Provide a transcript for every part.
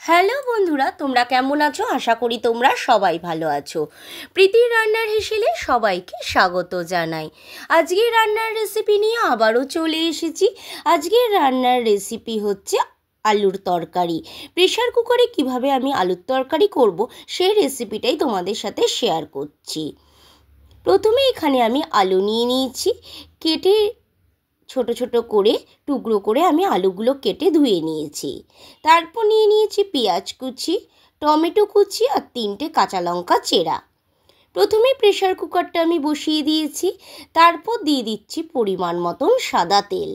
Hello বন্ধুরা, তোমরা কেমন আছো? আশা করি তোমরা সবাই ভালো আছো। প্রীতির রান্নার হেসেলে সবাইকে স্বাগত জানাই। আজকের রান্নার রেসিপি নিয়ে আবারও চলে এসেছি। আজকের রান্নার রেসিপি হচ্ছে আলুর তরকারি। প্রেশার কুকারে কিভাবে আমি আলুর তরকারি করব সেই রেসিপিটাই তোমাদের সাথে শেয়ার করছি। প্রথমে এখানে আমি আলু নিয়ে নিয়েছি, কেটে ছোট ছোট করে টুকরো করে আমি আলুগুলো কেটে ধুয়ে নিয়েছি। তারপর নিয়ে নিয়েছি পেঁয়াজ কুচি, টমেটো কুচি আর 3টে কাঁচা লঙ্কা চেরা। প্রথমে প্রেশার কুকারটা আমি বসিয়ে দিয়েছি। তারপর দিয়ে দিচ্ছি পরিমাণ মতন সাদা তেল।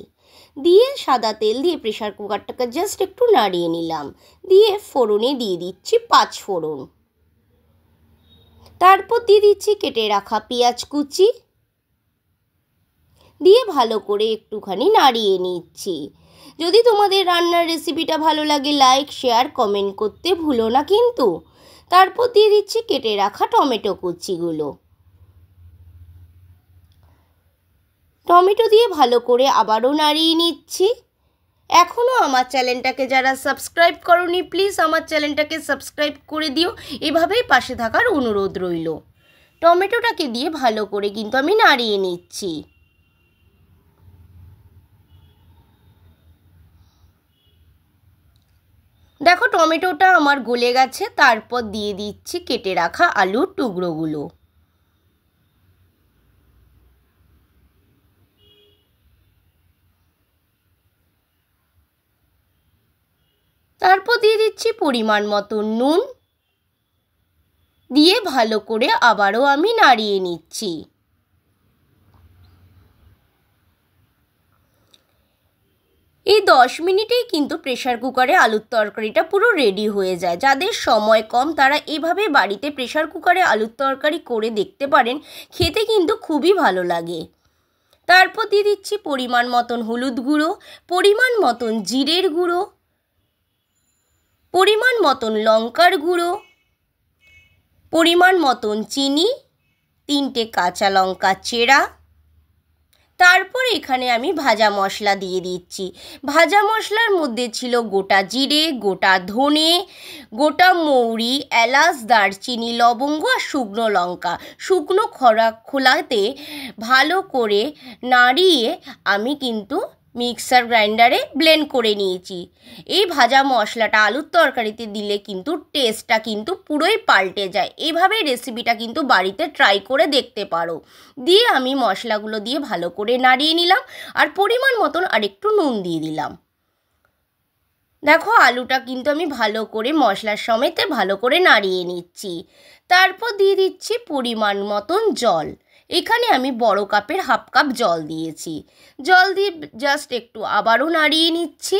সাদা তেল দিয়ে প্রেশার কুকারটাকে জাস্ট একটু নাড়িয়ে নিলাম। দিয়ে ফোড়নে দিয়ে দিচ্ছি 5 ফোড়ন। তারপর দিয়ে দিচ্ছি কেটে রাখা পেঁয়াজ কুচি, দিয়ে ভালো করে একটুখানি নাড়িয়ে নিচ্ছি। যদি তোমাদের রান্নার রেসিপিটা ভালো লাগে লাইক শেয়ার কমেন্ট করতে ভুলো না কিন্তু। তারপর দিয়ে দিচ্ছি কেটে রাখা টমেটো কুচিগুলো। টমেটো দিয়ে ভালো করে আবারও নাড়িয়ে নিচ্ছি। এখনও আমার চ্যানেলটাকে যারা সাবস্ক্রাইব করোনি প্লিজ আমার চ্যানেলটাকে সাবস্ক্রাইব করে দিও। এভাবেই পাশে থাকার অনুরোধ রইল। টমেটোটাকে দিয়ে ভালো করে কিন্তু আমি নাড়িয়ে নিচ্ছি। দেখো টমেটোটা আমার গলে গেছে। তারপর দিয়ে দিচ্ছি কেটে রাখা আলুর টুকরোগুলো। তারপর দিয়ে দিচ্ছি পরিমাণ মতো নুন, দিয়ে ভালো করে আবারও আমি নাড়িয়ে নিচ্ছি। এই 10 মিনিটেই কিন্তু প্রেশার কুকারে আলুর তরকারিটা পুরো রেডি হয়ে যায়। যাদের সময় কম তারা এভাবে বাড়িতে প্রেশার কুকারে আলুর তরকারি করে দেখতে পারেন, খেতে কিন্তু খুবই ভালো লাগে। তারপর দিয়ে দিচ্ছি পরিমাণ মতন হলুদ গুঁড়ো, পরিমাণ মতন জিরের গুঁড়ো, পরিমাণ মতন লঙ্কার গুঁড়ো, পরিমাণ মতন চিনি, 3টে কাঁচা লঙ্কা চেরা। তারপর এখানে আমি ভাজা মশলা দিয়ে দিচ্ছি। ভাজা মশলার মধ্যে ছিল গোটা জিরে, গোটা ধনে, গোটা মৌরি, এলাচ, দারচিনি, লবঙ্গ আর শুকনো লঙ্কা। শুকনো খোলাতে ভালো করে নাড়িয়ে আমি কিন্তু মিক্সার গ্রাইন্ডারে ব্লেন্ড করে নিয়েছি। এই ভাজা মশলাটা আলুর তরকারিতে দিলে কিন্তু টেস্টটা কিন্তু পুরোই পাল্টে যায়। এভাবে রেসিপিটা কিন্তু বাড়িতে ট্রাই করে দেখতে পারো। দিয়ে আমি মশলাগুলো দিয়ে ভালো করে নাড়িয়ে নিলাম আর পরিমাণ মতন আরেকটু নুন দিয়ে দিলাম। দেখো আলুটা কিন্তু আমি ভালো করে মশলার সমেতে ভালো করে নাড়িয়ে নিচ্ছি। তারপর দিয়ে দিচ্ছি পরিমাণ মতন জল। এখানে আমি বড় কাপের হাফ কাপ জল দিয়েছি। জল দিয়ে জাস্ট একটু আবারও নাড়িয়ে নিচ্ছি।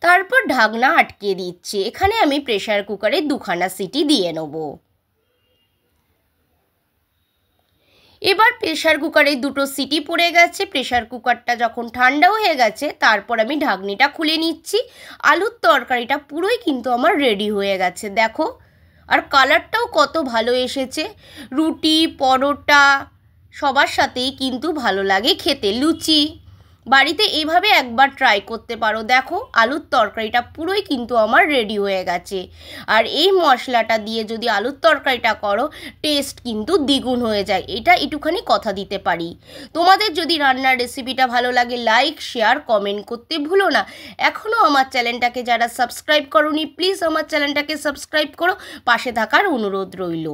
তারপর ঢাকনা আটকে দিচ্ছি। এখানে আমি প্রেশার কুকারে 2খানা সিটি দিয়ে নেব। এবার প্রেশার কুকারে 2টো সিটি পড়ে গেছে। প্রেশার কুকারটা যখন ঠান্ডা হয়ে গেছে তারপর আমি ঢাকনিটা খুলে নিচ্ছি। আলুর তরকারিটা পুরোই কিন্তু আমার রেডি হয়ে গেছে দেখো। আর কালারটাও কত ভালো এসেছে। রুটি পরোটা সবার সাথেই কিন্তু ভালো লাগে খেতে। লুচি বাড়িতে এইভাবে একবার ট্রাই করতে পারো। দেখো আলুর তরকারিটা পুরোই কিন্তু আমার রেডি হয়ে গেছে। আর এই মশলাটা দিয়ে যদি আলুর তরকারিটা করো টেস্ট কিন্তু দ্বিগুণ হয়ে যায়, এটা একটুখানি কথা দিতে পারি। তোমাদের যদি রান্নার রেসিপিটা ভালো লাগে লাইক শেয়ার কমেন্ট করতে ভুলো না। এখনও আমার চ্যানেলটাকে যারা সাবস্ক্রাইব করোনি প্লিজ আমার চ্যানেলটাকে সাবস্ক্রাইব করো। পাশে থাকার অনুরোধ রইল।